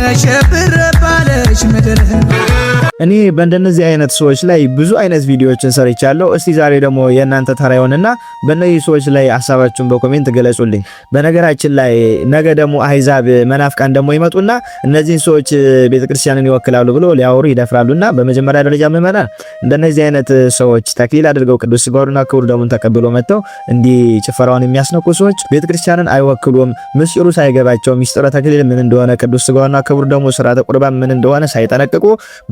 ተሸብር ባለች ምድር። እኔ በእንደነዚህ አይነት ሰዎች ላይ ብዙ አይነት ቪዲዮዎችን ሰርቻለሁ። እስቲ ዛሬ ደግሞ የእናንተ ተራ ይሆንና በእነዚህ ሰዎች ላይ ሐሳባችሁን በኮሜንት ገለጹልኝ። በነገራችን ላይ ነገ ደግሞ አህዛብ መናፍቃን ደግሞ ይመጡና እነዚህን ሰዎች ቤተክርስቲያንን ይወክላሉ ብሎ ሊያወሩ ይደፍራሉና በመጀመሪያ ደረጃ ምዕመናን እንደነዚህ አይነት ሰዎች ተክሊል አድርገው ቅዱስ ሥጋውንና ክቡር ደሙን ተቀብሎ መጥተው እንዲህ ጭፈራውን የሚያስነኩ ሰዎች ቤተክርስቲያንን አይወክሉም። ምስጢሩ ሳይገባቸው ምስጢረ ተክሊል ምን እንደሆነ ቅዱስ ሥጋውንና ክቡር ደሙ ሥርዓተ ቁርባን ምን እንደሆነ ሳይጠነቅቁ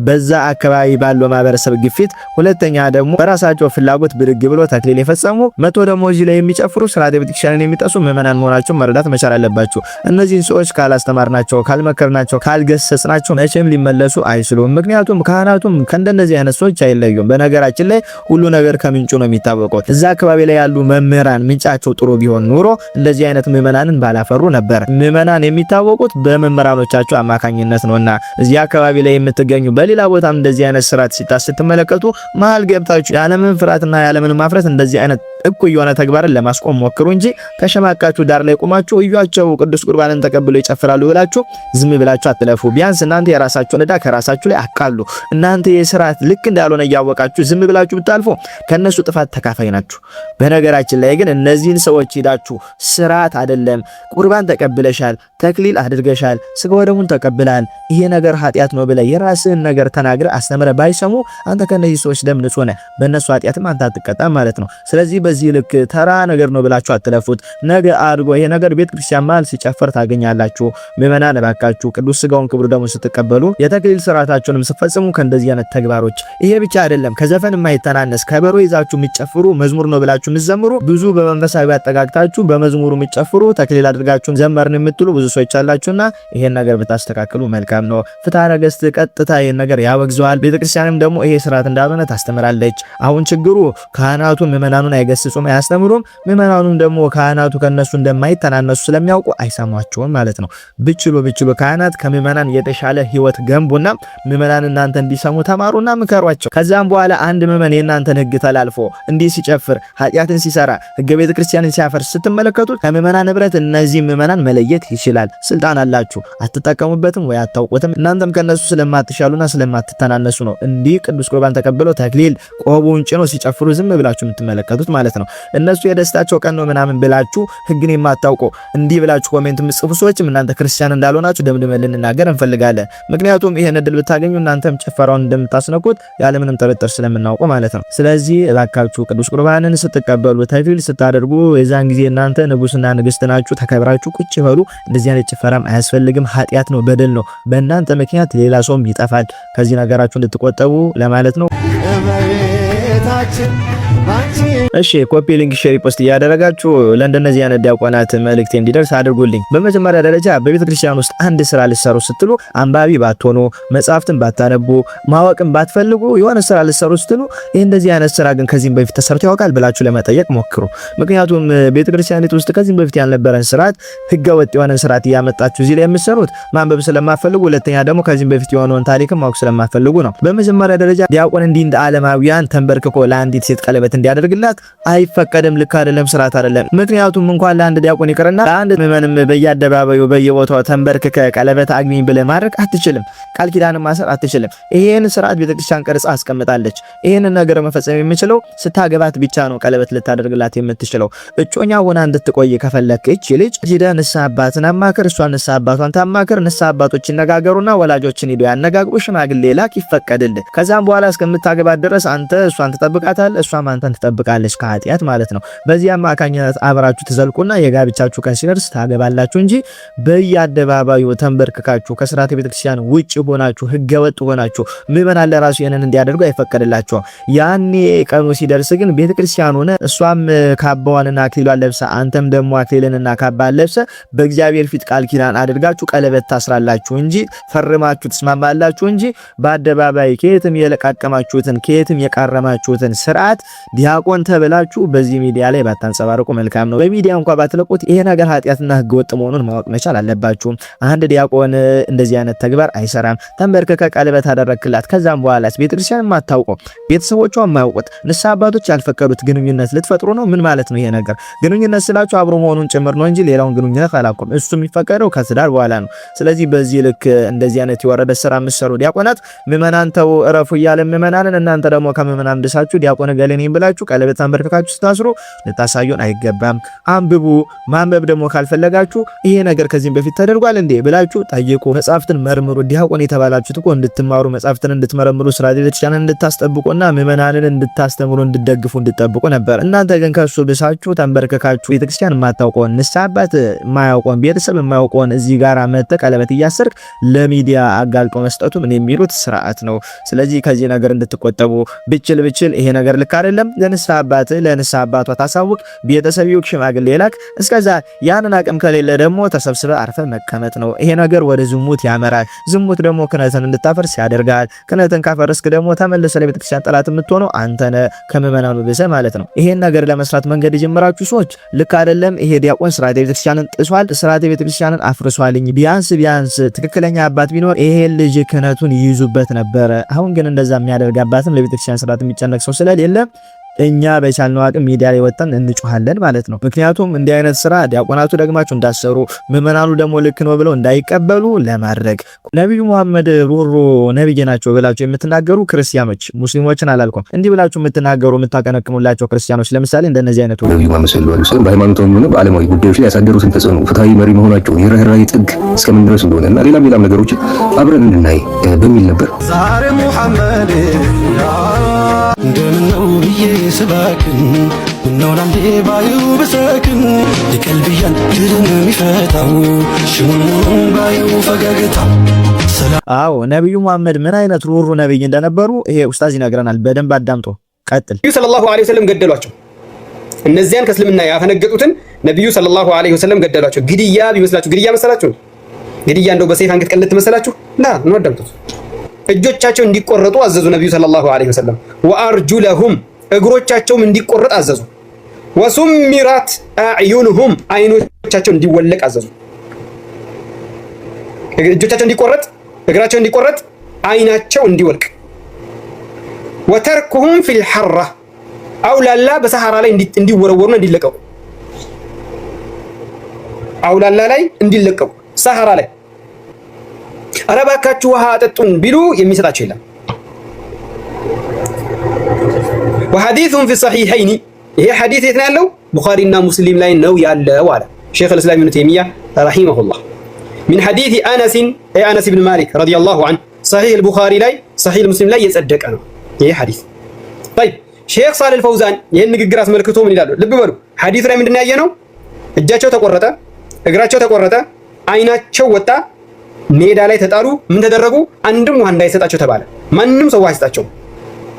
በዛ አካባቢ ባለው ማህበረሰብ ግፊት፣ ሁለተኛ ደግሞ በራሳቸው ፍላጎት ብድግ ብሎ ተክሊል የፈጸሙ መቶ ደግሞ እዚህ ላይ የሚጨፍሩ ሥርዓተ ቤተክርስቲያንን የሚጠሱ ምዕመናን መሆናቸው መረዳት መቻል አለባችሁ። እነዚህን ሰዎች ካላስተማርናቸው፣ ካልመከርናቸው፣ ካልገሰጽናቸው መቼም ሊመለሱ አይችሉም። ምክንያቱም ካህናቱም ከእንደነዚህ አይነት ሰዎች አይለዩም። በነገራችን ላይ ሁሉ ነገር ከምንጩ ነው የሚታወቀው። እዛ አካባቢ ላይ ያሉ መምህራን ምንጫቸው ጥሩ ቢሆን ኑሮ እንደዚህ አይነት ምዕመናንን ባላፈሩ ነበር። ምዕመናን የሚታወቁት በመምህራኖቻቸው አማካኝነት ነውና እዚህ አካባቢ ላይ የምትገኙ በሌላ ቦታም እንደዚህ አይነት ስርዓት ሲታስተመለከቱ መሃል ገብታችሁ ያለምን ፍራትና ያለምን ማፍረት እንደዚህ አይነት እኩይ የሆነ ተግባርን ለማስቆም ሞክሩ እንጂ ከሸማቃችሁ ዳር ላይ ቆማችሁ እዩአቸው ቅዱስ ቁርባንን ተቀብለው ይጨፍራሉ ብላችሁ ዝም ብላችሁ አትለፉ። ቢያንስ እናንተ የራሳችሁን ዕዳ ከራሳችሁ ላይ አቃሉ። እናንተ የስርዓት ልክ እንዳልሆነ እያወቃችሁ ዝም ብላችሁ ብታልፉ ከነሱ ጥፋት ተካፋይ ናችሁ። በነገራችን ላይ ግን እነዚህን ሰዎች ሄዳችሁ ስርዓት አይደለም ቁርባን ተቀብለሻል፣ ተክሊል አድርገሻል፣ ሥጋ ወደሙን ተቀብላል፣ ይሄ ነገር ኃጢአት ነው ብለ የራስህን ነገር ተናግረ አስተምረ ባይሰሙ አንተ ከነዚህ ሰዎች ደም ንጹህ ነህ፣ በእነሱ ኃጢአትም አንተ አትቀጣም ማለት ነው። ስለዚህ በዚህ ልክ ተራ ነገር ነው ብላችሁ አትለፉት። ነገ አድርጎ ይሄ ነገር ቤተክርስቲያን መሃል ሲጨፈር ታገኛላችሁ። ምዕመናን እባካችሁ ቅዱስ ሥጋውን ክቡር ደሙን ስትቀበሉ የተክሊል ስርዓታችሁንም ስትፈጽሙ ከእንደዚህ አይነት ተግባሮች ይሄ ብቻ አይደለም፣ ከዘፈን የማይተናነስ ከበሮ ይዛችሁ የሚጨፍሩ መዝሙር ነው ብላችሁ የምትዘምሩ ብዙ በመንፈሳዊ አጠጋግታችሁ በመዝሙሩ የሚጨፍሩ ተክሊል አድርጋችሁን ዘመርን የምትሉ ብዙ ሰዎች አላችሁና ይሄን ነገር ብታስተካክሉ መልካም ነው። ፍትሐ ነገሥት ቀጥታ ይሄን ነገር ያወግዘዋል። ቤተክርስቲያንም ደግሞ ይሄ ስርዓት እንዳልሆነ ታስተምራለች። አሁን ችግሩ ካህናቱ ምዕመናኑን አይገስጹም፣ አያስተምሩም። ምዕመናኑም ደግሞ ካህናቱ ከነሱ እንደማይተናነሱ ስለሚያውቁ አይሰሟቸውም ማለት ነው። ብችሉ ካህናት ከምዕመናን የተሻለ ህይወት ገንቡና ምዕመናን እናንተ እንዲሰሙ ተማሩና ምከሯቸው። ከዛም በኋላ አንድ ምዕመን የእናንተን ህግ ተላልፎ እንዲህ ሲጨፍር ኃጢአትን ሲሰራ ህገ ቤተክርስቲያንን ሲያፈርስ ስትመለከቱት ከምዕመናን ህብረት እነዚህ ምዕመናን መለየት ይችላል። ስልጣን አላችሁ፣ አትጠቀሙበትም ወይ አታውቁትም። እናንተም ከነሱ ስለማትሻሉና ስለማትተናነሱ ነው እንዲህ ቅዱስ ቁርባን ተቀብለው ተክሊል ቆቡን ጭኖ ሲጨፍሩ ዝም ብላችሁ የምትመለከቱት ማለት ነው። እነሱ የደስታቸው ቀን ነው ምናምን ብላችሁ ህግን የማታውቁ እንዲህ ብላችሁ ኮሜንት የምትጽፉ ሰዎችም እናንተ ክርስቲያን እንዳልሆናችሁ ደምድመን ልንናገር እንፈልጋለን። ምክንያቱም ይሄን እድል ብታገኙ እናንተም ጭፈራውን እንደምታስነኩት ያለምንም ጥርጥር ስለምናውቁ ማለት ነው። ስለዚህ እባካችሁ ቅዱስ ቁርባንን ስትቀበሉ ተክሊል ስታደርጉ የዛን ጊዜ እናንተ ንጉስና ንግስት ናችሁ፣ ተከብራችሁ ቁጭ በሉ። እንደዚህ አይነት ጭፈራም አያስፈልግም። ኃጢአት ነው፣ በደል ነው። በእናንተ ምክንያት ሌላ ሰውም ይጠፋል። ከዚህ ነገራችሁ እንድትቆጠቡ ለማለት ነው። እሺ ኮፒ ሊንክ ሼር ፖስት ያደረጋችሁ ለእንደነዚህ አይነት ዲያቆናት መልእክት እንዲደርስ አድርጉልኝ። በመጀመሪያ ደረጃ በቤተክርስቲያን ውስጥ አንድ ስራ ልትሰሩ ስትሉ አንባቢ ባትሆኑ፣ መጻፍትን ባታነቡ፣ ማወቅን ባትፈልጉ የሆነ ስራ ልትሰሩ ስትሉ ይሄ እንደዚህ አይነት ስራ ግን ከዚህም በፊት ተሰርቶ ያውቃል ብላችሁ ለመጠየቅ ሞክሩ። ምክንያቱም ቤተክርስቲያኒቱ ውስጥ ከዚህም በፊት ያልነበረን ስርዓት ህገወጥ የሆነን ስርዓት እያመጣችሁ እዚህ ላይ የምትሰሩት ማንበብ ስለማትፈልጉ፣ ሁለተኛ ደግሞ ከዚህም በፊት የሆነውን ታሪክም ማወቅ ስለማትፈልጉ ነው። በመጀመሪያ ደረጃ ዲያቆን እንዲህ እንደ ዓለማውያን ተንበርክኮ ለአንዲት ሴት ቀለበት እንዲያደርግላት አይፈቀድም። ልክ አይደለም፣ ስርዓት አይደለም። ምክንያቱም እንኳን ለአንድ ዲያቆን ይቅርና ለአንድ ምዕመንም በየአደባባዩ በየቦታው ተንበርክከ ቀለበት አግኝ ብለህ ማድረግ አትችልም። ቃል ኪዳን ማሰር አትችልም። ይሄን ስርዓት ቤተክርስቲያን ቀርጻ አስቀምጣለች። ይሄን ነገር መፈጸም የምችለው ስታገባት ብቻ ነው ቀለበት ልታደርግላት የምትችለው። እጮኛ ሆና እንድትቆይ ከፈለክ እቺ ልጅ ሂደህ ንስሐ አባትን አማክር፣ እሷ ንስሐ አባቷን ታማክር። ንስሐ አባቶች ይነጋገሩና ወላጆችን ሄዶ ያነጋግሩ፣ ሽማግሌ ላክ፣ ይፈቀድልህ። ከዛም በኋላ እስከምታገባት ድረስ አንተ እሷን ትጠብቃታለህ፣ እሷም አንተን ትጠብቃለች ከኃጢአት ማለት ነው። በዚህ አማካኝነት አብራችሁ ትዘልቁና የጋብቻችሁ ቀን ሲደርስ ታገባላችሁ እንጂ በየአደባባዩ ተንበርክካችሁ ከስርዓተ ቤተክርስቲያን ውጭ ሆናችሁ ህገወጥ ሆናችሁ ምዕመናን ለራሱ ይሄንን እንዲያደርጉ አይፈቀድላችሁም። ያኔ ቀኑ ሲደርስ ግን ቤተክርስቲያን ሆነ እሷም ካባዋንና አክሊሏን ለብሳ አንተም ደግሞ አክሊልንና ካባን ለብሰ በእግዚአብሔር ፊት ቃል ኪዳን አድርጋችሁ ቀለበት ታስራላችሁ እንጂ ፈርማችሁ ትስማማላችሁ እንጂ በአደባባይ ከየትም የለቃቀማችሁትን ከየትም የቃረማችሁትን ስርዓት ዲያቆን ተብለ ብላችሁ በዚህ ሚዲያ ላይ ባታንጸባርቁ መልካም ነው። በሚዲያ እንኳን ባትለቁት ይሄ ነገር ኃጢአትና ህገወጥ መሆኑን ማወቅ መቻል አለባችሁ። አንድ ዲያቆን እንደዚህ አይነት ተግባር አይሰራም። ተንበርከከ ቀለበት አደረክላት፣ ከዛም በኋላስ ቤተክርስቲያን የማታውቀው ቤተሰቦቿ የማያውቁት ንስሐ አባቶች ያልፈቀዱት ግንኙነት ልትፈጥሩ ነው? ምን ማለት ነው ይሄ ነገር? ግንኙነት ስላችሁ አብሮ መሆኑን ጭምር ነው እንጂ ሌላውን ግንኙነት አላቆም። እሱ የሚፈቀደው ከትዳር በኋላ ነው። ስለዚህ በዚህ ልክ እንደዚህ አይነት የወረደ ስራ የምትሰሩ ዲያቆናት ምዕመናን ተው እረፉ እያለ ምዕመናንን እናንተ ደግሞ ከምዕመናን ድሳችሁ ዲያቆን ገለኔ ብላችሁ ቀለበት አንበርክካችሁ ስታስሩ ልታሳዩን አይገባም። አንብቡ። ማንበብ ደግሞ ካልፈለጋችሁ ይሄ ነገር ከዚህም በፊት ተደርጓል እንዴ ብላችሁ ጠይቁ። መጻፍትን መርምሩ። ዲያቆን የተባላችሁት እኮ እንድትማሩ መጻፍትን እንድትመረምሩ ስርዓተ ቤተክርስቲያንን እንድታስጠብቁና ምዕመናንን እንድታስተምሩ እንድትደግፉ እንድትጠብቁ ነበር። እናንተ ግን ከሱ ብሳችሁ ተንበርከካችሁ ቤተክርስቲያን የማታውቀውን ንስሐ አባት የማያውቀውን ቤተሰብ የማያውቀውን እዚህ ጋር መጥተ ቀለበት እያሰርክ ለሚዲያ አጋልጦ መስጠቱ ምን የሚሉት ስርዓት ነው? ስለዚህ ከዚህ ነገር እንድትቆጠቡ ብችል ይሄ ነገር ልክ አይደለም። ለንስሐ አባቷ ታሳውቅ፣ ቤተሰብ ይውክ፣ ሽማግሌ ላክ። እስከዛ ያንን አቅም ከሌለ ደግሞ ተሰብስበ አርፈ መቀመጥ ነው። ይሄ ነገር ወደ ዝሙት ያመራል። ዝሙት ደግሞ ክህነትን እንድታፈርስ ያደርጋል። ክህነትን ካፈርስክ ደግሞ ተመልሰ ለቤተክርስቲያን ጠላት የምትሆነው አንተነ ከምዕመናኑ ብሰ ማለት ነው። ይሄን ነገር ለመስራት መንገድ የጀመራችሁ ሰዎች ልክ አይደለም። ይሄ ዲያቆን ስርዓተ ቤተክርስቲያንን ጥሷል፣ ስርዓተ ቤተክርስቲያንን አፍርሷልኝ። ቢያንስ ትክክለኛ አባት ቢኖር ይሄ ልጅ ክህነቱን ይይዙበት ነበረ። አሁን ግን እንደዛ የሚያደርግ አባትም ለቤተክርስቲያን ስርዓት የሚጨነቅ ሰው ስለሌለ እኛ በቻልነው አቅም ሚዲያ ላይ ወጣን እንጮሃለን ማለት ነው። ምክንያቱም እንዲህ አይነት ስራ ዲያቆናቱ ደግማችሁ እንዳሰሩ ምዕመናኑ ደግሞ ልክ ነው ብለው እንዳይቀበሉ ለማድረግ ነብዩ መሐመድ ሩሩ ነብይ ናቸው ብላችሁ የምትናገሩ ክርስቲያኖች፣ ሙስሊሞችን አላልኩም፣ እንዲህ ብላችሁ የምትናገሩ የምታቀነቅኑላቸው ክርስቲያኖች ለምሳሌ እንደነዚህ አይነቱ ነብዩ መሐመድ ሰለላሁ ዐለይሂ ወሰለም በሃይማኖታዊ ሆነ በዓለማዊ ጉዳዮች ላይ ያሳደሩትን ተጽዕኖ፣ ፍትሃዊ መሪ መሆናቸውን፣ የርህራሄ ጥግ እስከምን ድረስ እንደሆነና ሌላም ነገሮችን አብረን እንድናይ በሚል ነበር። ዛሬ ሙሐመድ እንደምነው ብዬ ስባክን ምነው ላንዴ ባዩ ብሰክን የቀልብያን ድርን የሚፈታው ሽሙን ባዩ ፈገግታ። አዎ ነብዩ መሐመድ ምን አይነት ሩሩ ነብይ እንደነበሩ ይሄ ኡስታዝ ይነግረናል። በደንብ አዳምጦ ቀጥል። ነብዩ ሰለላሁ ዐለይሂ ወሰለም ገደሏቸው። እነዚያን ከእስልምና ያፈነገጡትን ነብዩ ሰለላሁ ዐለይሂ ወሰለም ገደሏቸው። ግድያ ቢመስላችሁ ግድያ መሰላችሁ? ግድያ እንደው በሰይፍ አንገት ቀልት መሰላችሁ? ነው አዳምጡት። እጆቻቸው እንዲቆረጡ አዘዙ ነብዩ ሰለላሁ ዐለይሂ ወሰለም። ወአርጁለሁም እግሮቻቸውም እንዲቆረጥ አዘዙ። ወሱሚራት አዕዩንሁም አይኖቻቸው እንዲወለቅ አዘዙ። እጆቻቸው እንዲቆረጥ፣ እግራቸው እንዲቆረጥ፣ አይናቸው እንዲወልቅ። ወተርኩሁም ፊል ሐራ አውላላ በሰሐራ ላይ እንዲወረወሩና እንዲለቀቁ። አውላላ ላይ እንዲለቀቁ ሰሐራ ላይ ኧረ እባካችሁ ውሃ አጠጡን ቢሉ የሚሰጣቸው የለም። ወሐዲሱን ፊ ሰሒሐይኒ ይሄ ሐዲስ የት ነው ያለው? ቡኻሪና ሙስሊም ላይ ነው ያለው አለ ሸይኹ ልእስላም ኢብኑ ተይሚያ ረሂመሁላህ። ሚን ሐዲስ አነስ ብን ማሊክ ረዲየላሁ ዐንሁ ሰሒሕ አልቡኻሪ ላይ ሰሒሕ ሙስሊም ላይ የጸደቀ ነው ይሄ ሐዲስ። ጠይብ ሼኽ ሳሊህ አልፈውዛን ይሄን ንግግር አስመልክቶ ምን ይላሉ? ልብ በሉ። ሐዲሱ ላይ ምንድን ነው ያየነው? እጃቸው ተቆረጠ፣ እግራቸው ተቆረጠ፣ አይናቸው ወጣ፣ ሜዳ ላይ ተጣሉ። ምን ተደረጉ? አንድም ውሃ እንዳይሰጣቸው ተባለ። ማንም ሰው ውሃ አይሰጣቸው።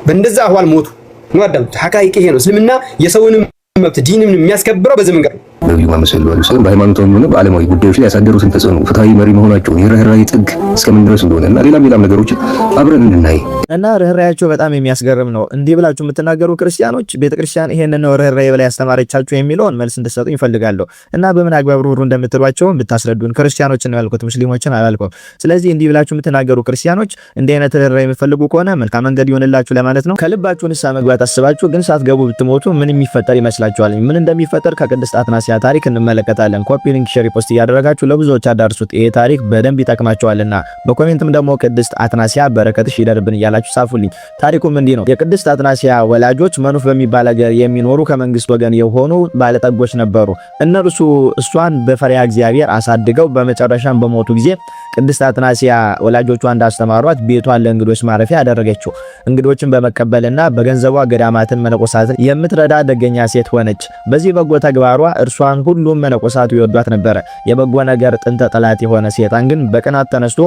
በእንደዛ አህዋል ሞቱ። ነው አዳምጡ። ሐቃይቅ ይሄ ነው። እስልምና የሰውንም መብት ዲንን የሚያስከብረው በዚህ መንገድ ነው። ነብዩ መሐመድ ሰለላሁ ዐለይሂ ወሰለም በሃይማኖታዊ ሆነ በዓለማዊ ጉዳዮች ላይ ያሳደሩትን ተጽዕኖ፣ ፍትሃዊ መሪ መሆናቸውን፣ የርህራሄ ጥግ እስከምን ድረስ እንደሆነና ሌላም ነገሮችን አብረን እንድናይ እና ርህራሄያቸው በጣም የሚያስገርም ነው። እንዲህ ብላችሁ የምትናገሩ ክርስቲያኖች ቤተክርስቲያን ይሄንን ነው ርህራሄ ብላ ያስተማረቻችሁ የሚለውን መልስ እንድትሰጡኝ እፈልጋለሁ። እና በምን አግባብ ሩሩ እንደምትሏቸው ብታስረዱን። ክርስቲያኖችን ነው ያልኩት፣ ሙስሊሞችን አላልኩም። ስለዚህ እንዲህ ብላችሁ የምትናገሩ ክርስቲያኖች እንዲህ አይነት ርህራሄ የምትፈልጉ ከሆነ መልካም መንገድ ይሆንላችሁ ለማለት ነው። ከልባችሁ ንስሐ መግባት አስባችሁ ግን ሳትገቡ ብትሞቱ ምን የሚፈጠር ይመስላችኋል? ምን እንደሚፈጠር ከቅድስት አትናስያ ታሪክ እንመለከታለን። ኮፒ ሊንክ ሼር ፖስት እያደረጋችሁ ለብዙዎች አዳርሱት። ይሄ ታሪክ በደንብ ይጠቅማቸዋልና በኮሜንትም ደግሞ ቅድስት አትናስያ በረከትሽ ይደርብን እያላችሁ ጻፉልኝ። ታሪኩም እንዲህ ነው። የቅድስት አትናስያ ወላጆች መኑፍ በሚባል ሀገር የሚኖሩ ከመንግስት ወገን የሆኑ ባለጠጎች ነበሩ። እነርሱ እሷን በፈሪሃ እግዚአብሔር አሳድገው በመጨረሻም በሞቱ ጊዜ ቅድስት አትናስያ ወላጆቿ እንዳስተማሯት ቤቷን ለእንግዶች ማረፊያ ያደረገችው። እንግዶችን በመቀበልና በገንዘቧ ገዳማትን መነኮሳትን የምትረዳ ደገኛ ሴት ሆነች። በዚህ በጎ ተግባሯ እርሷ እርሷን ሁሉም መነኮሳቱ ይወዷት ነበረ። የበጎ ነገር ጥንተ ጠላት የሆነ ሰይጣን ግን በቅናት ተነስቶ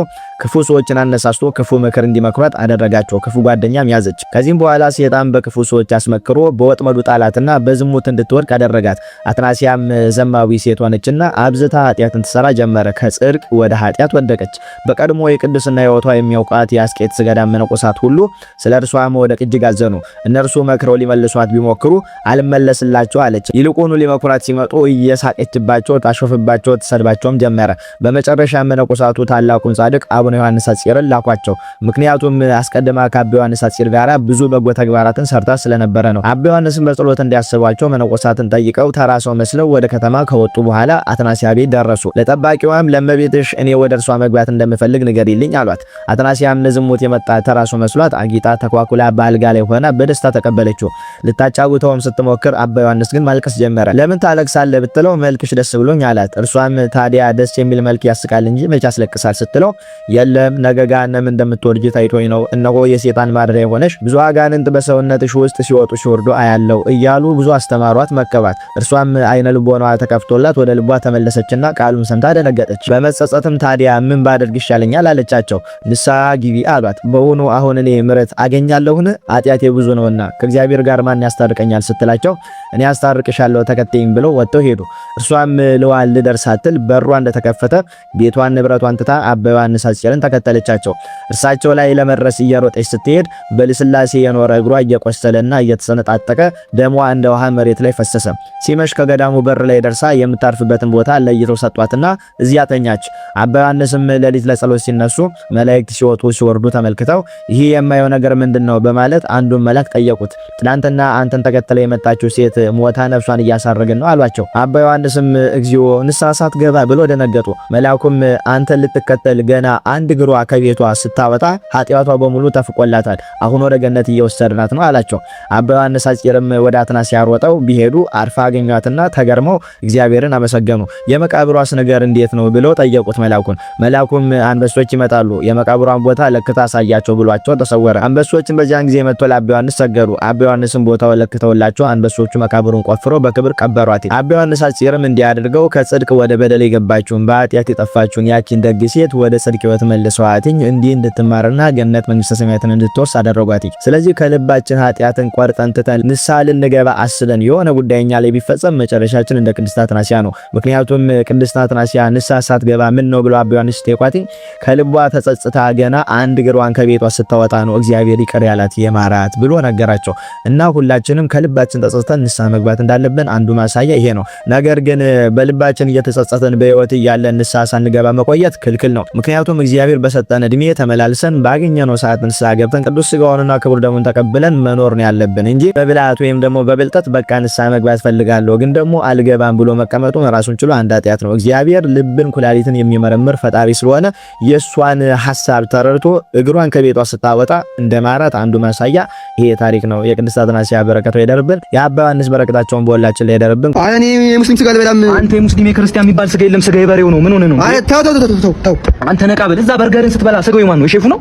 ክፉ ሰዎችን አነሳስቶ ክፉ ምክር እንዲመክሯት አደረጋቸው። ክፉ ጓደኛም ያዘች። ከዚህም በኋላ ሰይጣን በክፉ ሰዎች አስመክሮ በወጥመዱ ጣላትና በዝሙት እንድትወድቅ አደረጋት። አትናሲያም ዘማዊ ሴት ሆነችና አብዝታ ኃጢአትን ትሰራ ጀመረ። ከጽድቅ ወደ ኃጢአት ወደቀች። በቀድሞ የቅድስና ሕይወቷ የሚያውቃት የአስቄጥስ ገዳም መነኮሳት ሁሉ ስለ እርሷ መውደቅ እጅግ አዘኑ። እነርሱ መክረው ሊመልሷት ቢሞክሩ አልመለስላቸው አለች። ይልቁኑ ሊመክሯት ሲመጡ እየሳቀችባቸው ታሾፍባቸው፣ ተሰድባቸውም ጀመረ። በመጨረሻ መነኮሳቱ ታላቁን ጻድቅ አቡነ ዮሐንስ አጽርን ላኳቸው። ምክንያቱም አስቀድማ ከአባ ዮሐንስ አጽር ጋራ ብዙ በጎ ተግባራትን ሰርታ ስለነበረ ነው። አባ ዮሐንስን በጸሎት እንዲያስቧቸው መነኮሳትን ጠይቀው ተራ ሰው መስለው ወደ ከተማ ከወጡ በኋላ አትናሲያ ቤት ደረሱ። ለጠባቂዋም ለመቤትሽ እኔ ወደ እርሷ መግባት እንደምፈልግ ንገሪልኝ አሏት። አትናሲያም ለዝሙት የመጣ ተራ ሰው መስሏት አጊጣ ተኳኩላ በአልጋ ላይ ሆና በደስታ ተቀበለችው። ልታጫውተውም ስትሞክር አባ ዮሐንስ ግን ማልቀስ ጀመረ። ለምን ታለቅሳለህ ብትለው መልክሽ ደስ ብሎኝ አላት። እርሷም ታዲያ ደስ የሚል መልክ ያስቃል እንጂ መቼ ያስለቅሳል ስትለው የለም ነገ ገሃነም እንደምትወርጂ ታይቶኝ ነው። እነሆ የሰይጣን ማደሪያ ሆነሽ ብዙ አጋንንት በሰውነትሽ ውስጥ ሲወጡ ሲወርዱ አያለው እያሉ ብዙ አስተማሯት፣ መከባት። እርሷም አይነ ልቦናዋ ተከፍቶላት ወደ ልቧ ተመለሰችና ቃሉን ሰምታ ደነገጠች። በመጸጸትም ታዲያ ምን ባደርግ ይሻለኛል አለቻቸው። ንስሐ ግቢ አሏት። በውኑ አሁን እኔ ምሕረት አገኛለሁን? ኃጢአቴ ብዙ ነውና ከእግዚአብሔር ጋር ማን ያስታርቀኛል ስትላቸው እኔ ያስታርቅሻለሁ ተከተይኝ ብለው ወጥተው ሄዱ። እርሷም ልዋል ልደርስ ሳትል በሯ እንደተከፈተ ቤቷን ንብረቷን ትታ አባ ዮሐንስ አጽርን ተከተለቻቸው። እርሳቸው ላይ ለመድረስ እየሮጠች ስትሄድ በልስላሴ የኖረ እግሯ እየቆሰለና እየተሰነጣጠቀ ደሟ እንደ ውሃ መሬት ላይ ፈሰሰ። ሲመሽ ከገዳሙ በር ላይ ደርሳ የምታርፍበትን ቦታ ለይተው ሰጧትና እዚያ ተኛች። አባ ዮሐንስም ሌሊት ለጸሎት ሲነሱ መላእክት ሲወጡ ሲወርዱ ተመልክተው ይህ የማየው ነገር ምንድነው በማለት አንዱን መልአክ ጠየቁት። ትናንትና አንተን ተከተለ የመጣችው ሴት ሞታ ነፍሷን እያሳረግን ነው አሏቸው። አባ ዮሐንስም እግዚኦ ንስሐ ሳትገባ ብሎ ደነገጡ። መልአኩም አንተን ልትከተል ገና አንድ እግሯ ከቤቷ ስታወጣ ኃጢአቷ በሙሉ ተፍቆላታል፣ አሁን ወደ ገነት እየወሰድናት ነው አላቸው። አባ ዮሐንስ አጽርም ወደ አትናሲያ ሮጠው ቢሄዱ አርፋ አገኟትና ተገርመው እግዚአብሔርን አመሰገኑ። የመቃብሯስ ነገር እንዴት ነው ብለው ጠየቁት መልአኩን። መልአኩም አንበሶች ይመጣሉ፣ የመቃብሯን ቦታ ለክታ አሳያቸው ብሏቸው ተሰወረ። አንበሶችን በዚያን ጊዜ መጥቶ ለአባ ዮሐንስ ሰገዱ። አባ ዮሐንስም ቦታው ለክተውላቸው አንበሶቹ መቃብሩን ቆፍረው በክብር ቀበሯት። አባ ዮሐንስ አጽርም እንዲያደርገው ከጽድቅ ወደ በደል የገባችውን በኃጢአት የጠፋችውን ያቺን ደግ ሴት ወደ ጽድቅ ሕይወት መልሰዋትኝ እንዲህ እንድትማርና ገነት መንግስተ ሰማያትን እንድትወርስ አደረጓት። ስለዚህ ከልባችን ኃጢአትን ቆርጠን ትተን ንስሐ ልንገባ አስለን የሆነ ጉዳይኛ ላይ ቢፈጸም መጨረሻችን እንደ ቅድስት አትናሲያ ነው። ምክንያቱም ቅድስት አትናሲያ ንስሐ ሳትገባ ምን ነው ብሎ አባ ዮሐንስ ጠይቋት ከልቧ ተጸጽታ ገና አንድ እግሯን ከቤቷ ስታወጣ ነው እግዚአብሔር ይቅር ያላት የማራት ብሎ ነገራቸው። እና ሁላችንም ከልባችን ተጸጽተን ንስሐ መግባት እንዳለብን አንዱ ማሳያ ይሄ ነው። ነገር ግን በልባችን እየተጸጸተን በህይወት እያለን ንስሐ ሳንገባ መቆየት ክልክል ነው። ምክንያቱም እግዚአብሔር በሰጠን እድሜ ተመላልሰን ባገኘነው ሰዓት ንስሐ ገብተን ቅዱስ ሥጋውንና ክቡር ደሙን ተቀብለን መኖር ነው ያለብን እንጂ በብልሃት ወይም ደግሞ በብልጠት በቃ ንስሐ መግባት ፈልጋለሁ ግን ደግሞ አልገባም ብሎ መቀመጡ ራሱን ችሎ አንድ ኃጢአት ነው። እግዚአብሔር ልብን ኩላሊትን የሚመረምር ፈጣሪ ስለሆነ የሷን ሐሳብ ተረድቶ እግሯን ከቤቷ ስታወጣ እንደማራት አንዱ ማሳያ ይሄ ታሪክ ነው። የቅድስት አትናሲያ በረከቷ ይደርብን። የአባ ዮሐንስ በረከታቸውን በሁላችን ላይ ይደርብን። እኔ የሙስሊም ስጋ ልበላም። አንተ የሙስሊም የክርስቲያን የሚባል ስጋ የለም። ስጋ የበሬው ነው። ምን ሆነ ነው? አይ ተው አንተ ነቃ በል። እዛ በርገርን ስትበላ ስጋው የማን ነው? የሼፉ ነው?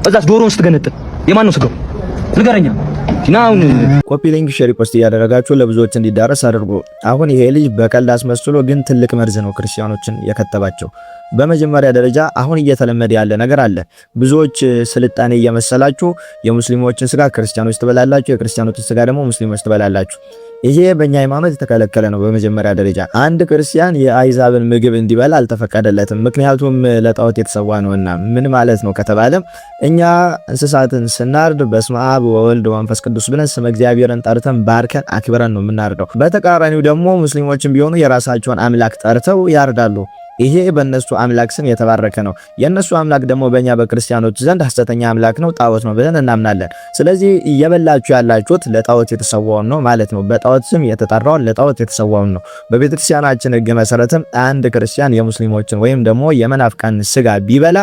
እዛስ ዶሮን ስትገነጥል የማን ነው ስጋው? ንገረኛ። ናውን ኮፒ ሊንክ ሼር ፖስት እያደረጋችሁ ለብዙዎች እንዲዳረስ አድርጉ። አሁን ይሄ ልጅ በቀልድ አስመስሎ ግን ትልቅ መርዝ ነው ክርስቲያኖችን የከተባቸው። በመጀመሪያ ደረጃ አሁን እየተለመደ ያለ ነገር አለ። ብዙዎች ስልጣኔ እየመሰላችሁ የሙስሊሞችን ስጋ ክርስቲያኖች ትበላላችሁ፣ የክርስቲያኖችን ስጋ ደግሞ ሙስሊሞች ትበላላችሁ። ይሄ በእኛ ሃይማኖት የተከለከለ ነው። በመጀመሪያ ደረጃ አንድ ክርስቲያን የአይዛብን ምግብ እንዲበላ አልተፈቀደለትም፣ ምክንያቱም ለጣዖት የተሰዋ ነውና። ምን ማለት ነው ከተባለም እኛ እንስሳትን ስናርድ በስመ አብ ወወልድ ወመንፈስ ቅዱስ ብለን ስመ እግዚአብሔርን ጠርተን ባርከን አክብረን ነው የምናርደው። በተቃራኒው ደግሞ ሙስሊሞችን ቢሆኑ የራሳቸውን አምላክ ጠርተው ያርዳሉ። ይሄ በእነሱ አምላክ ስም የተባረከ ነው። የእነሱ አምላክ ደግሞ በእኛ በክርስቲያኖች ዘንድ ሐሰተኛ አምላክ ነው፣ ጣዖት ነው ብለን እናምናለን። ስለዚህ እየበላችሁ ያላችሁት ለጣዖት የተሰዋውን ነው ማለት ነው። በጣዖት ስም የተጠራውን ለጣዖት የተሰዋውን ነው። በቤተክርስቲያናችን ሕግ መሰረትም አንድ ክርስቲያን የሙስሊሞችን ወይም ደግሞ የመናፍቃን ስጋ ቢበላ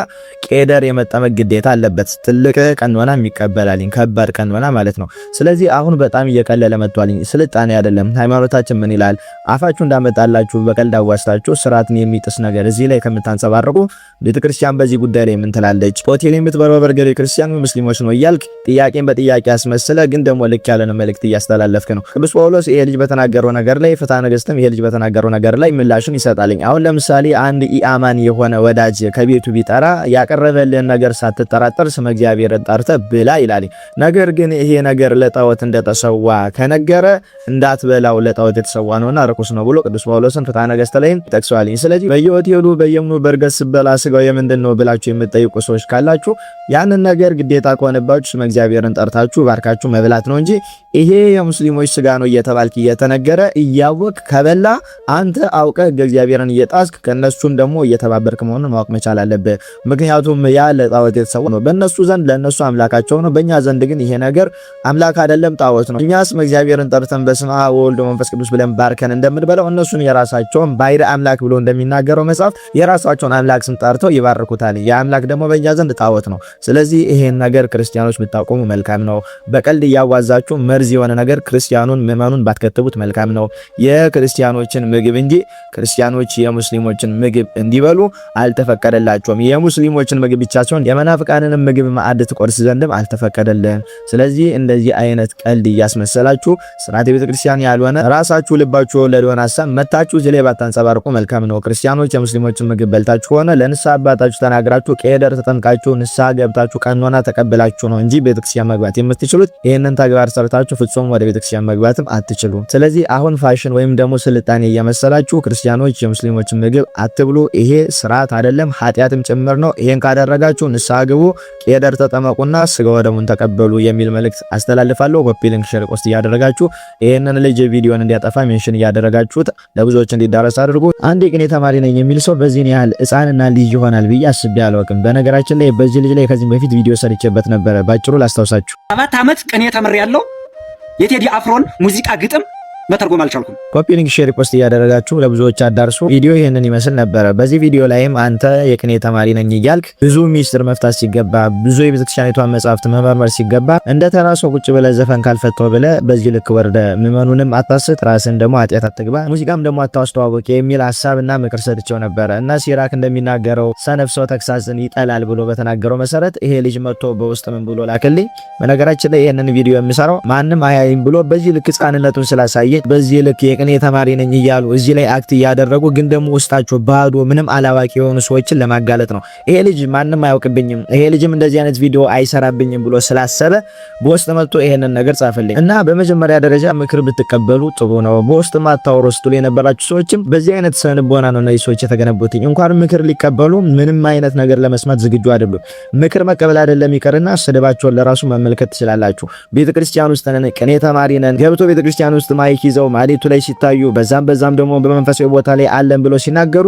ቄደር የመጠመቅ ግዴታ አለበት። ትልቅ ቀኖና ይቀበላልኝ፣ ከባድ ቀኖና ማለት ነው። ስለዚህ አሁን በጣም እየቀለለ መጥቷልኝ። ስልጣኔ አይደለም። ሃይማኖታችን ምን ይላል? አፋችሁ እንዳመጣላችሁ በቀልድ አዋስታችሁ ስርዓትን የሚጥስ ነገር እዚህ ላይ ከምታንጸባርቁ ቤተክርስቲያን በዚህ ጉዳይ ላይ ምን ትላለች? ሆቴል የምትበላው በርገር የክርስቲያን ሙስሊሞች ነው እያልክ ጥያቄን በጥያቄ አስመስለ ግን ደግሞ ልክ ያለ መልእክት እያስተላለፍክ ነው። ቅዱስ ጳውሎስ ይሄ ልጅ በተናገረው ነገር ላይ ፍትሐ ነገሥትም ይሄ ልጅ በተናገረው ነገር ላይ ምላሽን ይሰጣልኝ። አሁን ለምሳሌ አንድ ኢአማን የሆነ ወዳጅ ከቤቱ ቢጠራ ያቀረበልን ነገር ሳትጠራጠር ስመ እግዚአብሔርን ጠርተህ ብላ ይላል። ነገር ግን ይሄ ነገር ለጣዖት እንደተሰዋ ከነገረ እንዳትበላው ለጣዖት የተሰዋ ነውና ርኩስ ነው ብሎ ቅዱስ ጳውሎስን ፍትሐ ነገሥት ላይ ጠቅሷል። ስለዚህ በየሆቴሉ በየምኑ በርገር ስበላ ስጋው የምንድን ነው ብላችሁ የምትጠይቁ ሰዎች ካላችሁ ያንን ነገር ግዴታ ከሆነባችሁ ስመ እግዚአብሔርን ጠርታችሁ ባርካችሁ መብላት ነው እንጂ ይሄ የሙስሊሞች ስጋ ነው እየተባልክ እየተነገረ እያወቅ ከበላ አንተ አውቀህ እግዚአብሔርን እየጣስክ ከነሱም ደግሞ እየተባበርክ መሆኑን ማወቅ መቻል አለብህ። ምክንያቱም ያ ለጣዖት የተሰዋ ነው። በእነሱ ዘንድ ለእነሱ አምላካቸው ነው፣ በእኛ ዘንድ ግን ይሄ ነገር አምላክ አይደለም ጣዖት ነው። እኛ ስመ እግዚአብሔርን ጠርተን በስመ አብ ወወልድ ወመንፈስ ቅዱስ ብለን ባርከን እንደምንበላው እነሱም የራሳቸውን ባይረ አምላክ ብሎ እንደሚናገረው መጽሐፍ የራሳቸውን አምላክ ስም ጠርተው ይባርኩታል። ያ አምላክ ደግሞ በእኛ ዘንድ ጣዖት ነው። ስለዚህ ይሄን ነገር ክርስቲያኖች ብታቆሙ መልካም ነው። በቀልድ እያዋዛችሁ መርዝ የሆነ ነገር ክርስቲያኑን ምዕመኑን ባትከትቡት መልካም ነው። የክርስቲያኖችን ምግብ እንጂ ክርስቲያኖች የሙስሊሞችን ምግብ እንዲበሉ አልተፈቀደላቸውም። የሙስሊሞችን ምግብ ብቻ ሳይሆን የመናፍቃንንም ምግብ ማዕድ ትቆርስ ዘንድም አልተፈቀደልህም። ስለዚህ እንደዚህ አይነት ቀልድ እያስመሰላችሁ ስርዓተ ቤተክርስቲያን ያልሆነ ራሳችሁ ልባችሁ ወለደውን ሐሳብ መታችሁ እዚህ ላይ ባታንጸባርቁ መልካም ነው። ክርስቲያኖች የሙስሊሞችን ምግብ በልታችሁ ሆነ ለንስሐ አባታችሁ ተናግራችሁ ቄደር ተጠምቃችሁ ንስሐ ገብታችሁ ቀኖና ተቀበላችሁ ነው እንጂ ቤተክርስቲያን መግባት የምትችሉት ይሄንን ተግባር ሰርታችሁ ፍጹም ወደ ቤተክርስቲያን መግባትም አትችሉም። ስለዚህ አሁን ፋሽን ወይም ደግሞ ስልጣኔ እየመሰላችሁ ክርስቲያኖች የሙስሊሞችን ምግብ አትብሉ። ይሄ ስርዓት አይደለም፣ ኃጢአትም ጭምር ነው። ይሄን ካደረጋችሁ ንስሐ ግቡ፣ ቄደር ተጠመቁና ስጋ ወደሙን ተቀበሉ የሚል መልእክት አስተላልፋለሁ። ኮፒ ሊንክ ሼር ፖስት እያደረጋችሁ ይሄንን ልጅ ቪዲዮን እንዲያጠፋ ሜንሽን እያደረጋችሁት ለብዙዎች እንዲዳረስ አድርጉ። አንድ የቅኔ ተማሪ ነኝ የሚል ሰው በዚህን ያህል ሕፃንና ልጅ ይሆናል ብዬ አስቤ አላውቅም። በነገራችን ላይ በዚህ ልጅ ላይ ከዚህ በፊት ቪዲዮ ሰርቼበት ነበረ። ባጭሩ ላስታውሳችሁ። 7 ዓመት ቅኔ ተምሬያለሁ። የቴዲ አፍሮን ሙዚቃ ግጥም መተርጎም አልቻልኩም። ኮፒ ሊንክ ሼር ፖስት እያደረጋችሁ ለብዙዎች አዳርሱ። ቪዲዮ ይሄንን ይመስል ነበረ። በዚህ ቪዲዮ ላይም አንተ የቅኔ ተማሪ ነኝ እያልክ ብዙ ሚስጥር መፍታት ሲገባ ብዙ የቤተክርስቲያኒቷን መጻሕፍት መመርመር ሲገባ እንደ ተራ ሰው ቁጭ ብለህ ዘፈን ካልፈተው ብለህ በዚህ ልክ ወርደ ምዕመኑንም አታስት፣ ራስን ደግሞ ኃጢአት አትግባ፣ ሙዚቃም ደግሞ አታስተዋወቅ የሚል ሐሳብና ምክር ሰጥቼው ነበረ እና ሲራክ እንደሚናገረው ሰነፍ ሰው ተግሳጽን ይጠላል ብሎ በተናገረው መሰረት ይሄ ልጅ መጥቶ በውስጥ ምን ብሎ ላከልኝ። በነገራችን ላይ ይሄንን ቪዲዮ የሚሰራው ማንም አያይም ብሎ በዚህ ልክ ሕፃንነቱን ስላሳየ በዚህ ልክ የቅኔ ተማሪ ነኝ እያሉ እዚህ ላይ አክት እያደረጉ ግን ደግሞ ውስጣቸው ባዶ ምንም አላዋቂ የሆኑ ሰዎችን ለማጋለጥ ነው። ይሄ ልጅ ማንም አያውቅብኝም፣ ይሄ ልጅም እንደዚህ አይነት ቪዲዮ አይሰራብኝም ብሎ ስላሰበ በውስጥ መጥቶ ይሄንን ነገር ጻፈልኝ እና በመጀመሪያ ደረጃ ምክር ብትቀበሉ ጥሩ ነው። በውስጥ ማታወሩ ስትሉ የነበራችሁ ሰዎችም በዚህ አይነት ስነልቦና ነው እነዚህ ሰዎች የተገነቡት። እንኳን ምክር ሊቀበሉ ምንም አይነት ነገር ለመስማት ዝግጁ አይደሉም። ምክር መቀበል አይደለም ይቀርና ስድባቸውን ለራሱ መመልከት ትችላላችሁ። ቤተክርስቲያን ውስጥ ነን፣ ቅኔ ተማሪ ነን፣ ገብቶ ቤተክርስቲያን ውስጥ ማይክ ይዘው ማሌቱ ላይ ሲታዩ በዛም ደግሞ በመንፈሳዊ ቦታ ላይ አለን ብሎ ሲናገሩ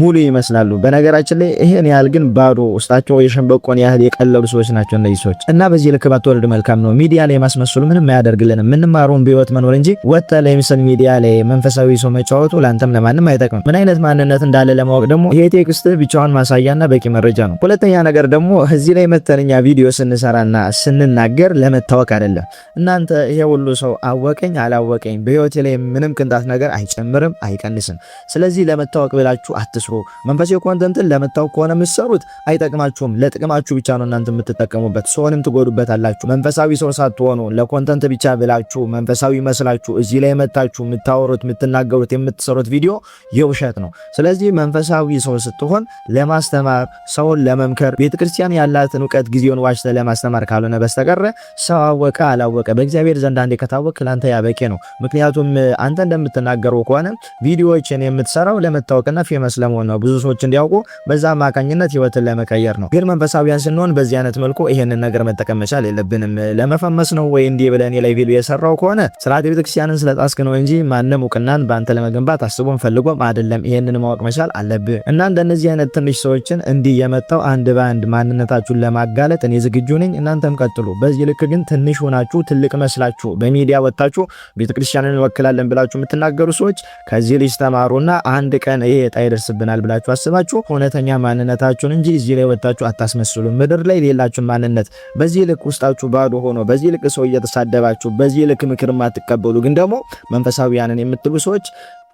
ሙሉ ይመስላሉ። በነገራችን ላይ ይሄን ያህል ግን ባዶ ውስጣቸው የሸንበቆን ያህል የቀለሉ ሰዎች ናቸው እነዚህ ሰዎች እና በዚህ ልክ ባትወርድ መልካም ነው። ሚዲያ ላይ ማስመስሉ ምንም አያደርግልንም። ምንማሩን በህይወት መኖር እንጂ ወጣ ላይ ምስል ሚዲያ ላይ መንፈሳዊ ሰው መጫወቱ ላንተም ለማንም አይጠቅምም። ምን አይነት ማንነት እንዳለ ለማወቅ ደግሞ ይሄ ቴክስት ብቻውን ማሳያና በቂ መረጃ ነው። ሁለተኛ ነገር ደግሞ እዚህ ላይ መተንኛ ቪዲዮ ስንሰራና ስንናገር ለመታወቅ አይደለም። እናንተ ይሄ ሁሉ ሰው አወቀኝ አላወቀኝ በህይወት ላይ ምንም ቅንጣት ነገር አይጨምርም አይቀንስም። ስለዚህ ለመታወቅ ብላችሁ አትስሩ። መንፈሳዊ ኮንተንትን ለመታወቅ ከሆነ የምትሰሩት አይጠቅማችሁም። ለጥቅማችሁ ብቻ ነው እናንተ የምትጠቀሙበት፣ ሰውንም ትጎዱበታላችሁ። መንፈሳዊ ሰው ሳትሆኑ ለኮንተንት ብቻ ብላችሁ መንፈሳዊ መስላችሁ እዚህ ላይ መታችሁ የምታወሩት የምትናገሩት የምትሰሩት ቪዲዮ የውሸት ነው። ስለዚህ መንፈሳዊ ሰው ስትሆን ለማስተማር ሰውን ለመምከር ቤተክርስቲያን ያላትን እውቀት ጊዜውን ዋሽተ ለማስተማር ካልሆነ በስተቀር ሰው አወቀ አላወቀ በእግዚአብሔር ዘንድ አንዴ ከታወቅ ላንተ ያበቄ ነው። ምክንያቱም አንተ እንደምትናገረው ከሆነ ቪዲዮዎችን የምትሰራው ለመታወቅና ፌመስ ለመሆን ነው፣ ብዙ ሰዎች እንዲያውቁ በዛ አማካኝነት ህይወትን ለመቀየር ነው። ግን መንፈሳዊያን ስንሆን በዚህ አይነት መልኩ ይሄንን ነገር መጠቀም መቻል የለብንም። ለመፈመስ ነው ወይ እንዲህ ብለን ላይ ቪዲዮ የሰራው ከሆነ ስርዓተ ቤተክርስቲያንን ስለጣስክ ነው እንጂ ማንም እውቅናን በአንተ ለመገንባት አስቦም ፈልጎም አይደለም። ይሄንን ማወቅ መቻል አለብህ እና እንደነዚህ አይነት ትንሽ ሰዎችን እንዲህ የመጣው አንድ በአንድ ማንነታችሁን ለማጋለጥ እኔ ዝግጁ ነኝ። እናንተም ቀጥሉ። በዚህ ልክ ግን ትንሽ ሆናችሁ ትልቅ መስላችሁ በሚዲያ ወጣችሁ ቤተክርስቲያንን እንወክላለን ብላችሁ የምትናገሩ ሰዎች ከዚህ ልጅ ተማሩና አንድ ቀን ይሄ ዕጣ ይደርስብናል ብላችሁ አስባችሁ እውነተኛ ማንነታችሁን እንጂ እዚህ ላይ ወጣችሁ አታስመስሉ። ምድር ላይ ሌላችሁን ማንነት በዚህ ልክ ውስጣችሁ ባዶ ሆኖ በዚህ ልክ ሰው እየተሳደባችሁ በዚህ ልክ ምክር ማትቀበሉ ግን ደግሞ መንፈሳዊያንን የምትሉ ሰዎች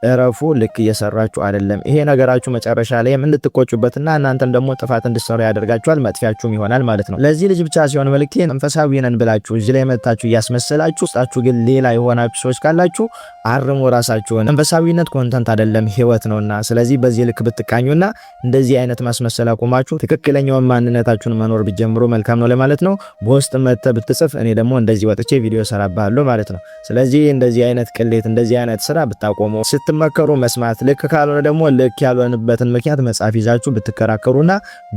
እረፉ። ልክ እየሰራችሁ አይደለም። ይሄ ነገራችሁ መጨረሻ ላይ እንድትቆጩበትና እናንተም ደግሞ ጥፋት እንድትሰሩ ያደርጋችኋል፣ መጥፊያችሁም ይሆናል ማለት ነው። ለዚህ ልጅ ብቻ ሲሆን መልእክቴ መንፈሳዊ ነን ብላችሁ እዚህ ላይ መጣችሁ እያስመሰላችሁ ውስጣችሁ ግን ሌላ የሆናችሁ ሰዎች ካላችሁ አርሙ ራሳችሁን። መንፈሳዊነት ኮንተንት አይደለም ህይወት ነውና፣ ስለዚህ በዚህ ልክ ብትቃኙና እንደዚህ አይነት ማስመሰል አቁማችሁ ትክክለኛውን ማንነታችሁን መኖር ቢጀምሩ መልካም ነው ለማለት ነው። በውስጥ መጥተህ ብትጽፍ እኔ ደግሞ እንደዚህ ወጥቼ ቪዲዮ ሰራባለሁ ማለት ነው። ስለዚህ እንደዚህ አይነት ቅሌት እንደዚህ አይነት ስራ ብታቆሙ፣ ስትመከሩ መስማት፣ ልክ ካልሆነ ደግሞ ልክ ያልሆነበትን ምክንያት መጻፍ ይዛችሁ ብትከራከሩና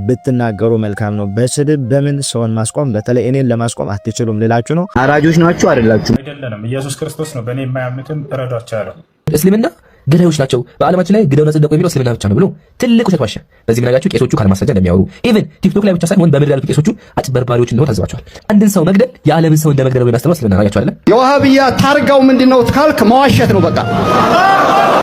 ብትናገሩ መልካም ነው። በስድብ በምን ሰውን ማስቆም በተለይ እኔን ለማስቆም አትችሉም ልላችሁ ነው። አራጆች ናችሁ አይደላችሁ? አይደለንም። ኢየሱስ ክርስቶስ ነው በእኔ የማያምኑትን እረዷቸዋለሁ። እስልምና ገዳዮች ናቸው በአለማችን ላይ ግደውና ጽደቁ የሚለው እስልምና ብቻ ነው ብሎ ትልቅ ውሸት ዋሸ። በዚህ ምናጋችሁ ቄሶቹ ካለማስረጃ እንደሚያወሩ ኢቭን ቲክቶክ ላይ ብቻ ሳይሆን በምድር ያሉት ቄሶቹ አጭበርባሪዎች እንደሆነ ታዝባቸዋል። አንድን ሰው መግደል የዓለምን ሰው እንደመግደል ነው የሚያስተምረው እስልምና ናቸው አይደል? የዋሃብያ ታርጋው ምንድነው ካልክ መዋሸት ነው በቃ።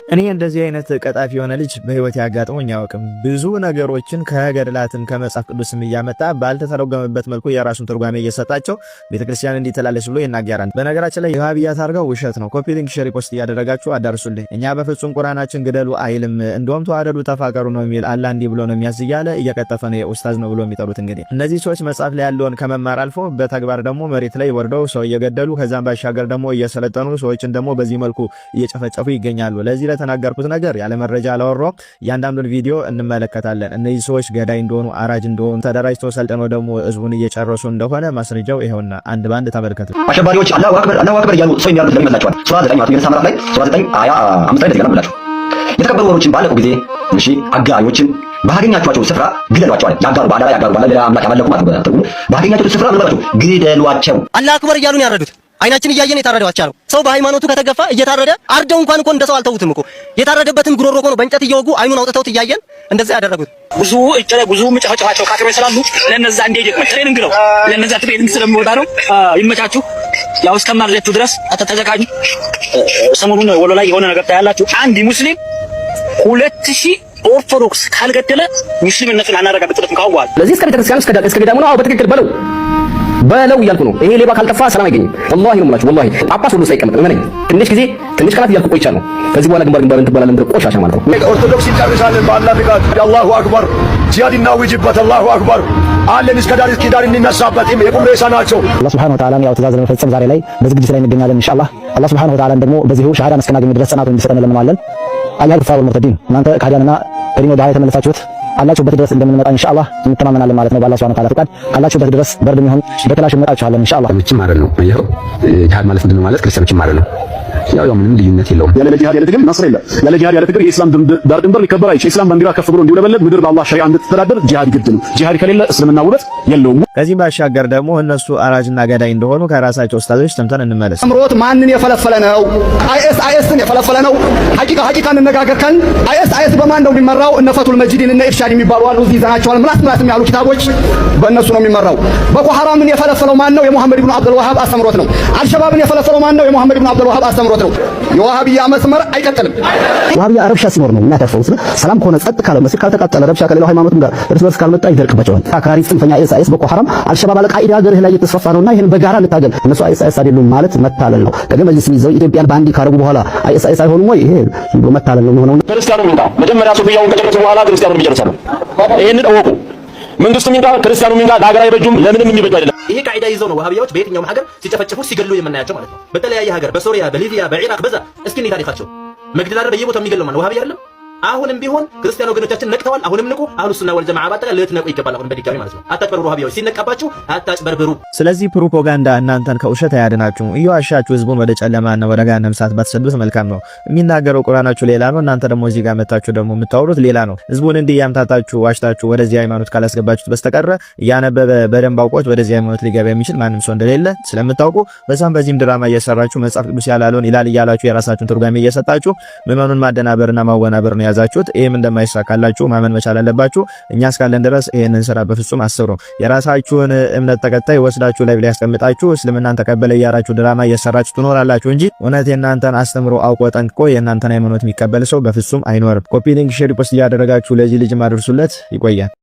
እኔ እንደዚህ አይነት ቀጣፊ የሆነ ልጅ በህይወት ያጋጥሞኝ አያውቅም። ብዙ ነገሮችን ከገድላትም ከመጽሐፍ ቅዱስም እያመጣ ባልተተረጎመበት መልኩ የራሱን ትርጓሜ እየሰጣቸው ቤተክርስቲያን እንዲተላለች ብሎ ይናገራል። በነገራችን ላይ የዋሃብያ ታርጋው ውሸት ነው። ኮፒ ሊንክ ሼር ፖስት እያደረጋችሁ አዳርሱልኝ። እኛ በፍጹም ቁርአናችን ግደሉ አይልም። እንደውም ተዋደዱ ተፋቀሩ ነው የሚል አላህ እንዲህ ብሎ ነው የሚያዝ እያለ እየቀጠፈ ነው ኡስታዝ ነው ብሎ የሚጠሩት። እንግዲህ እነዚህ ሰዎች መጽሐፍ ላይ ያለውን ከመማር አልፎ በተግባር ደግሞ መሬት ላይ ወርደው ሰው እየገደሉ ከዛም ባሻገር ደግሞ እየሰለጠኑ ሰዎችን ደግሞ በዚህ መልኩ እየጨፈጨፉ ይገኛሉ። ለዚህ ተናገርኩት ነገር ያለ መረጃ አላወራው። እያንዳንዱን ቪዲዮ እንመለከታለን። እነዚህ ሰዎች ገዳይ እንደሆኑ አራጅ እንደሆኑ ተደራጅተው ሰልጥነው ደግሞ ህዝቡን እየጨረሱ እንደሆነ ማስረጃው ይሄውና አንድ ባንድ ተመልከቱ። አሸባሪዎች አላሁ አክበር እያሉ ሰው የሚያሉት ለምን ይመስላችኋል? ሱራ 9 ማለት ነው ላይ ሱራ 9 አያ 5 ላይ እንደገና ብላችሁ የተከበሩ ወሮችን ባለቁ ጊዜ እሺ አጋዮችን ባገኛችኋቸው ስፍራ ግደሏቸው አለ። ያጋሩ ባላ ያጋሩ ባላ ሌላ አምላክ ያመለኩ ማለት ነው። ባገኛችኋቸው ስፍራ ምን ባላችሁ ግደሏቸው። አላህ አክበር እያሉ ነው ያረዱት። አይናችን እያየን የታረደዋቸው አሉ። ሰው በሃይማኖቱ ከተገፋ እየታረደ አርደው እንኳን እኮ እንደሰው አልተውትም እኮ የታረደበትን ጉሮሮ እኮ ነው በእንጨት እየወጉ አይኑን አውጥተውት እያየን እንደዛ ያደረጉት። ብዙ ምጫጫቸው ካክሬ ስላሉ ለነዛ እንደ ትሬኒንግ ነው። ለነዛ ትሬኒንግ ስለሚወጣ ነው። ይመቻችሁ። ያው እስከማርጀቱ ድረስ ተዘጋጁ። ሰሞኑን ወሎ ላይ የሆነ ነገር ታያላችሁ። አንድ ሙስሊም 2000 ኦርቶዶክስ ካልገደለ ሙስሊምነቱን አናረጋግጥለትም ካሁን በኋላ። ለዚህ እስከ ቤተክርስቲያን እስከ ገዳሙ ነው። አዎ በትክክል በለው እያልኩ ነው። ይሄ ሌባ ካልጠፋ ሰላም አይገኝም። ወላሂ ነው የምላችሁ። ወላሂ ጳጳስ ሁሉ ሳይቀመጥ እመነኝ። ትንሽ ጊዜ ትንሽ ቀናት እያልኩ ቆይቻለሁ። ከዚህ በኋላ ግንባር እንትባላለን ብለህ ቆሻሻ ማለት ነው። ኦርቶዶክስ ይጨርሳለን በአላህ ፍቃድ። አላሁ አክበር ጂሃድና ውጅበት አላሁ አክበር አለን እስከ ዳር እስከ ዳር እንነሳበት የቁም ሬሳ ናቸው። አላህ ሱብሓነሁ ወተዓላ ያው ትእዛዝ ለመፈጸም ዛሬ ላይ በዝግጅት ላይ እንገኛለን ኢንሻአላህ። አላህ ሱብሓነሁ ወተዓላ ደግሞ በዚሁ ሸሃዳን እስከናገኝ ድረስ ጽናቱን እንዲሰጠን እንለምናለን። አያል ፈሩ ሙርተዲን እናንተ ካዲያንና ከዲኑ ዳይ ተመለሳችሁት አላችሁበት ድረስ እንደምንመጣ ኢንሻአላህ እንተማመናለን ማለት ነው። በአላህ ሱብሓነሁ ወተዓላ ፍቃድ አላችሁበት ድረስ በርድም ይሁን በተላሽ እንመጣችኋለን ኢንሻአላህ። ምንም ማለት ነው። ይሄው ጂሃድ ማለት ምንድነው ማለት ክርስቲያኖችም ማለት ነው። ያው ምንም ልዩነት የለውም። ያለ ጂሃድ ያለ ትግል ነስር የለም። ያለ ጂሃድ ያለ ትግል የኢስላም ዳር ድንበር ሊከበር አይችልም። ኢስላም ባንዲራ ከፍ ብሎ እንዲውለበለብ ምድር በአላህ ሸሪዓ እንድትተዳደር ጂሃድ ግድ ነው። ጂሃድ ከሌለ እስልምና ውበት የለውም። ከዚህም ባሻገር ደግሞ እነሱ አራጅና ገዳይ እንደሆኑ ከራሳቸው ኡስታዞች ሰምተን እንመለስ። አምሮት ማንን የፈለፈለ ነው? አይኤስን የፈለፈለ ነው። ሐቂቃ እንነጋገር ካልን አይኤስ በማን ነው የሚመራው? እነ ፈቱል መጂድን እነ ኢርሻድ የሚባሉ አሉ። እዚህ ይዘናቸዋል። ምላስ የሚያሉ ኪታቦች በእነሱ ነው የሚመራው። ቦኮ ሐራምን የፈለፈለው ማን ነው? የሙሐመድ ኢብኑ አብዱል ወሃብ አስተምሮት ነው። አልሸባብን የፈለፈለው ማን ነው? የሙሐመድ ኢብኑ አብዱል ወሃብ አስተምሮት ነው። የዋሃብያ መስመር አይቀጥልም። ዋሃብያ ረብሻ ሲኖር ነው የሚያተርፈው። ሰላም ከሆነ ጸጥ ካለ መስጊድ ካልተቃጠለ ረብሻ ከሌላው ሃይማኖትም ጋር እርስ በርስ ካልመጣ ይደርቅባቸዋል። አክራሪ ጽንፈኛ አይኤስ ቦኮ ሐራም አልሸባብ አልቃኢዳ ሀገርህ ላይ እየተስፋፋ ነውና ይሄን በጋራ እንታገል። እነሱ አይኤስ አይደሉም ማለት መታለል ነው። ከገ መጅሊስ ይዘው ኢትዮጵያን ባንዲ ካረጉ በኋላ አይኤስ አይሆኑም ወይ? ይሄ መታለል ነው የሚሆነው። ክርስቲያኑ ሚንጋ መጀመሪያ ሱፊያውን ከጨረሱ በኋላ ክርስቲያኑን ይጨርሳሉ። ይሄን እወቁ። መንግስቱ ሚንጋ ክርስቲያኑ ሚንጋ ለሀገር አይበጁም። ለምንም የሚበጁ አይደለም። ይሄ ቃይዳ ይዘው ነው ወሃቢያዎች በየትኛውም ሀገር ሲጨፈጨፉ ሲገሉ የምናያቸው ማለት ነው። በተለያየ ሀገር በሶሪያ፣ በሊቢያ፣ በኢራቅ በዛ እስኪ ነው ታሪካቸው። መግደል አይደል በየቦታው የሚገለው ማለት ወሃቢያ አይደለም። አሁንም ቢሆን ክርስቲያን ወገኖቻችን ነቅተዋል። አሁንም ንቁ። አሁን ሱና ወል ጀማዓ ባጠቃ ልትነቁ ይገባል። አሁን በድጋሚ ማለት ነው። አታጭበርብሩ። ወሃቢያዎች ሲነቃባችሁ አታጭበርብሩ። ስለዚህ ፕሮፓጋንዳ እናንተን ከውሸት አያድናችሁም። እየዋሻችሁ ህዝቡን ወደ ጨለማና ወደ ገሃነም እሳት ባትሰዱት መልካም ነው። የሚናገረው ቁርአናችሁ ሌላ ነው፣ እናንተ ደግሞ እዚህ ጋር መታችሁ ደግሞ የምታወሩት ሌላ ነው። ህዝቡን እንዲህ ያምታታችሁ ዋሽታችሁ ወደዚህ ሃይማኖት ካላስገባችሁት በስተቀር እያነበበ በደንብ አውቆት ወደዚህ ሃይማኖት ሊገባ የሚችል ማንም ሰው እንደሌለ ስለምታውቁ በዛም በዚህም ድራማ እየሰራችሁ መጽሐፍ ቅዱስ ያላለውን ይላል እያላችሁ የራሳችሁን ትርጓሜ እየሰጣችሁ ምዕመኑን ማደናበርና ማወናበር ነው ያዛችሁት። ይሄም እንደማይሳካላችሁ ማመን መቻል አለባችሁ። እኛ እስካለን ድረስ ይሄንን ስራ በፍጹም አስሩ። የራሳችሁን እምነት ተከታይ ወስዳችሁ ላይ ያስቀምጣችሁ እስልምናን ተቀበለ ያራችሁ ድራማ እየሰራችሁ ትኖራላችሁ እንጂ እውነት የእናንተን አስተምሮ አውቆ ጠንቅቆ የእናንተን ሃይማኖት የሚቀበል ሰው በፍጹም አይኖርም። ኮፒ ሊንክ ሼር ፖስት እያደረጋችሁ ለዚህ ልጅ ማድረሱለት። ይቆያል።